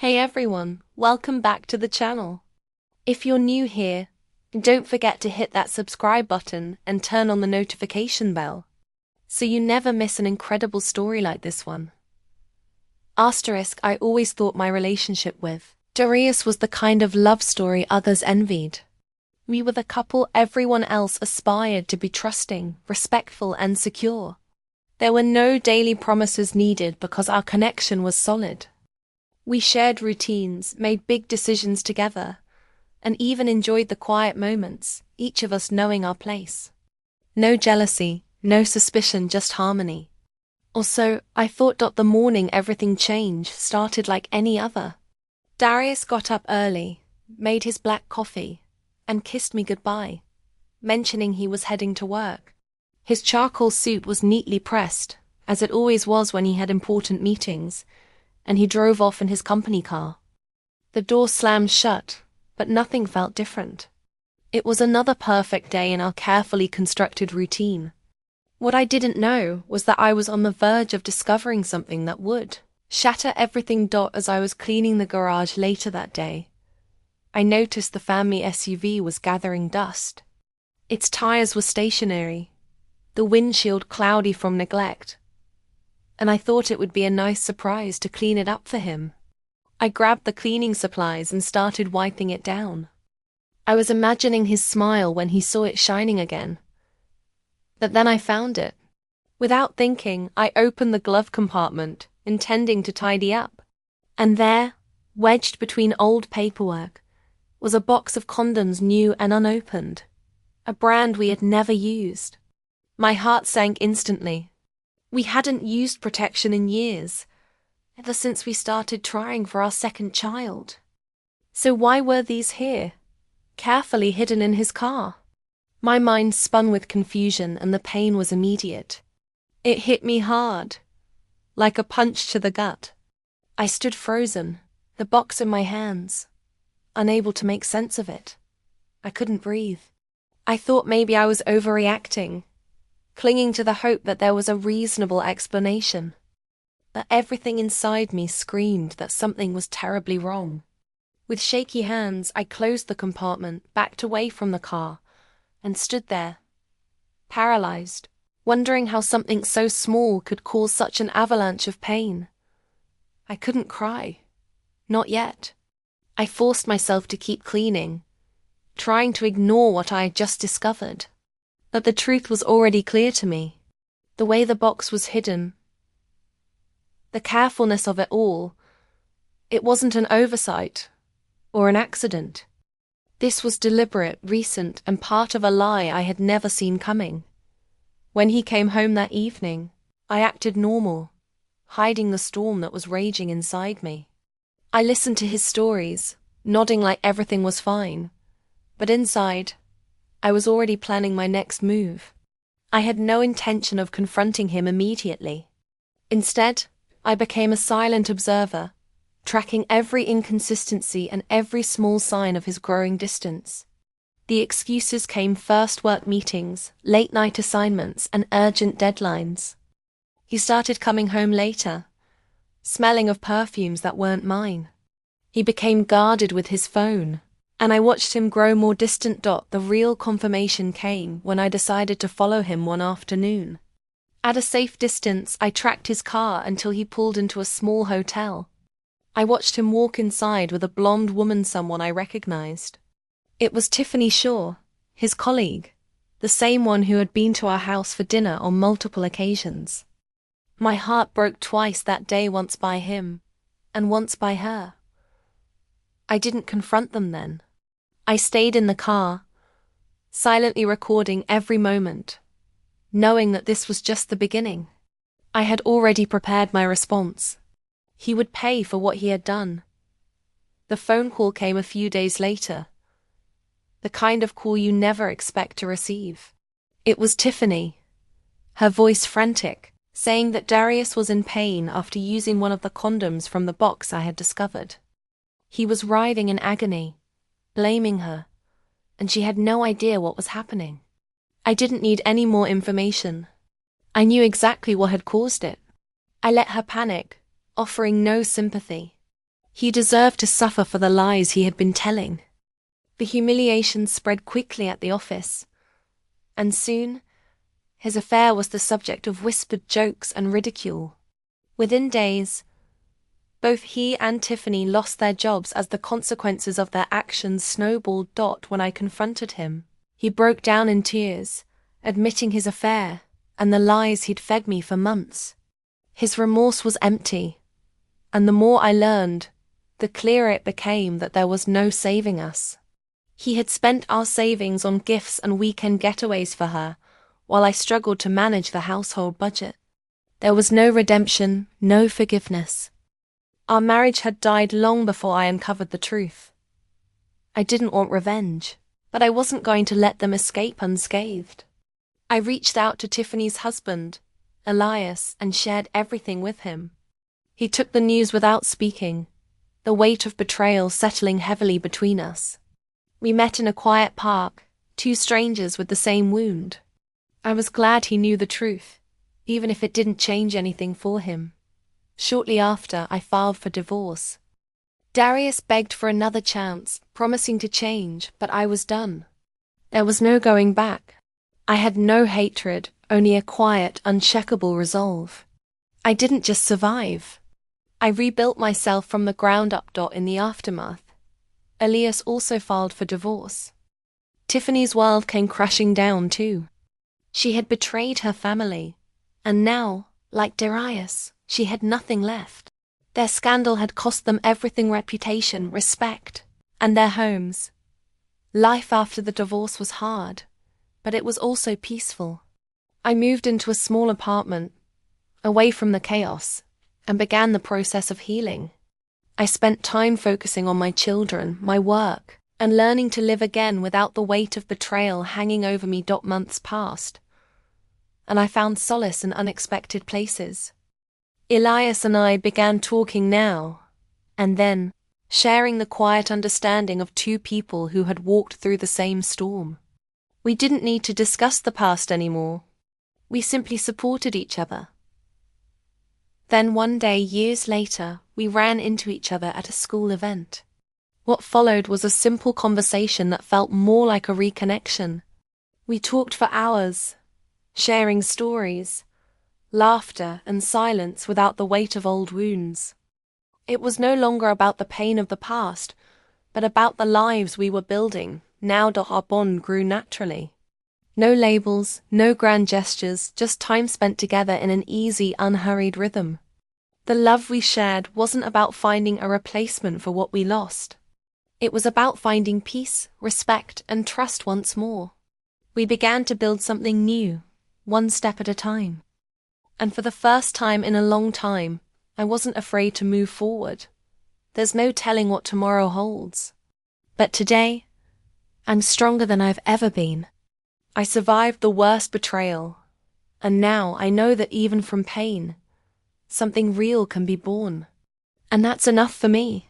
Hey everyone, welcome back to the channel. If you're new here, don't forget to hit that subscribe button and turn on the notification bell, so you never miss an incredible story like this one. I always thought my relationship with Darius was the kind of love story others envied. We were the couple everyone else aspired to be trusting, respectful and secure. There were no daily promises needed because our connection was solid. We shared routines, made big decisions together, and even enjoyed the quiet moments, each of us knowing our place. No jealousy, no suspicion, just harmony. Or so I thought. The morning everything changed started like any other. Darius got up early, made his black coffee, and kissed me goodbye, mentioning he was heading to work. His charcoal suit was neatly pressed, as it always was when he had important meetings, and he drove off in his company car. The door slammed shut, but nothing felt different. It was another perfect day in our carefully constructed routine. What I didn't know was that I was on the verge of discovering something that would shatter everything. As I was cleaning the garage later that day, I noticed the family SUV was gathering dust. Its tires were stationary, the windshield cloudy from neglect, and I thought it would be a nice surprise to clean it up for him. I grabbed the cleaning supplies and started wiping it down. I was imagining his smile when he saw it shining again. But then I found it. Without thinking, I opened the glove compartment, intending to tidy up. And there, wedged between old paperwork, was a box of condoms, new and unopened. A brand we had never used. My heart sank instantly. We hadn't used protection in years, ever since we started trying for our second child. So why were these here, carefully hidden in his car? My mind spun with confusion and the pain was immediate. It hit me hard, like a punch to the gut. I stood frozen, the box in my hands, unable to make sense of it. I couldn't breathe. I thought maybe I was overreacting, clinging to the hope that there was a reasonable explanation. But everything inside me screamed that something was terribly wrong. With shaky hands, I closed the compartment, backed away from the car, and stood there, paralyzed, wondering how something so small could cause such an avalanche of pain. I couldn't cry. Not yet. I forced myself to keep cleaning, trying to ignore what I had just discovered. But the truth was already clear to me. The way the box was hidden, the carefulness of it all, it wasn't an oversight or an accident. This was deliberate, recent, and part of a lie I had never seen coming. When he came home that evening, I acted normal, hiding the storm that was raging inside me. I listened to his stories, nodding like everything was fine, but inside, I was already planning my next move. I had no intention of confronting him immediately. Instead, I became a silent observer, tracking every inconsistency and every small sign of his growing distance. The excuses came first: work meetings, late-night assignments, and urgent deadlines. He started coming home later, smelling of perfumes that weren't mine. He became guarded with his phone, and I watched him grow more distant. The real confirmation came when I decided to follow him one afternoon. At a safe distance, I tracked his car until he pulled into a small hotel. I watched him walk inside with a blonde woman, someone I recognized. It was Tiffany Shaw, his colleague, the same one who had been to our house for dinner on multiple occasions. My heart broke twice that day, once by him, and once by her. I didn't confront them then. I stayed in the car, silently recording every moment, knowing that this was just the beginning. I had already prepared my response. He would pay for what he had done. The phone call came a few days later, the kind of call you never expect to receive. It was Tiffany, her voice frantic, saying that Darius was in pain after using one of the condoms from the box I had discovered. He was writhing in agony, blaming her, and she had no idea what was happening. I didn't need any more information. I knew exactly what had caused it. I let her panic, offering no sympathy. He deserved to suffer for the lies he had been telling. The humiliation spread quickly at the office, and soon his affair was the subject of whispered jokes and ridicule. Within days, both he and Tiffany lost their jobs as the consequences of their actions snowballed. When I confronted him, he broke down in tears, admitting his affair and the lies he'd fed me for months. His remorse was empty, and the more I learned, the clearer it became that there was no saving us. He had spent our savings on gifts and weekend getaways for her, while I struggled to manage the household budget. There was no redemption, no forgiveness. Our marriage had died long before I uncovered the truth. I didn't want revenge, but I wasn't going to let them escape unscathed. I reached out to Tiffany's husband, Elias, and shared everything with him. He took the news without speaking, the weight of betrayal settling heavily between us. We met in a quiet park, two strangers with the same wound. I was glad he knew the truth, even if it didn't change anything for him. Shortly after, I filed for divorce. Darius begged for another chance, promising to change, but I was done. There was no going back. I had no hatred, only a quiet, uncheckable resolve. I didn't just survive. I rebuilt myself from the ground up. In the aftermath, Elias also filed for divorce. Tiffany's world came crashing down too. She had betrayed her family, and now, like Darius, she had nothing left. Their scandal had cost them everything: reputation, respect, and their homes. Life after the divorce was hard, but it was also peaceful. I moved into a small apartment, away from the chaos, and began the process of healing. I spent time focusing on my children, my work, and learning to live again without the weight of betrayal hanging over me. Months passed, and I found solace in unexpected places. Elias and I began talking now and then, sharing the quiet understanding of two people who had walked through the same storm. We didn't need to discuss the past anymore. We simply supported each other. Then one day, years later, we ran into each other at a school event. What followed was a simple conversation that felt more like a reconnection. We talked for hours, sharing stories, laughter, and silence without the weight of old wounds. It was no longer about the pain of the past, but about the lives we were building. Now our bond grew naturally. No labels, no grand gestures, just time spent together in an easy, unhurried rhythm. The love we shared wasn't about finding a replacement for what we lost. It was about finding peace, respect, and trust once more. We began to build something new, one step at a time. And for the first time in a long time, I wasn't afraid to move forward. There's no telling what tomorrow holds. But today, I'm stronger than I've ever been. I survived the worst betrayal, and now I know that even from pain, something real can be born. And that's enough for me.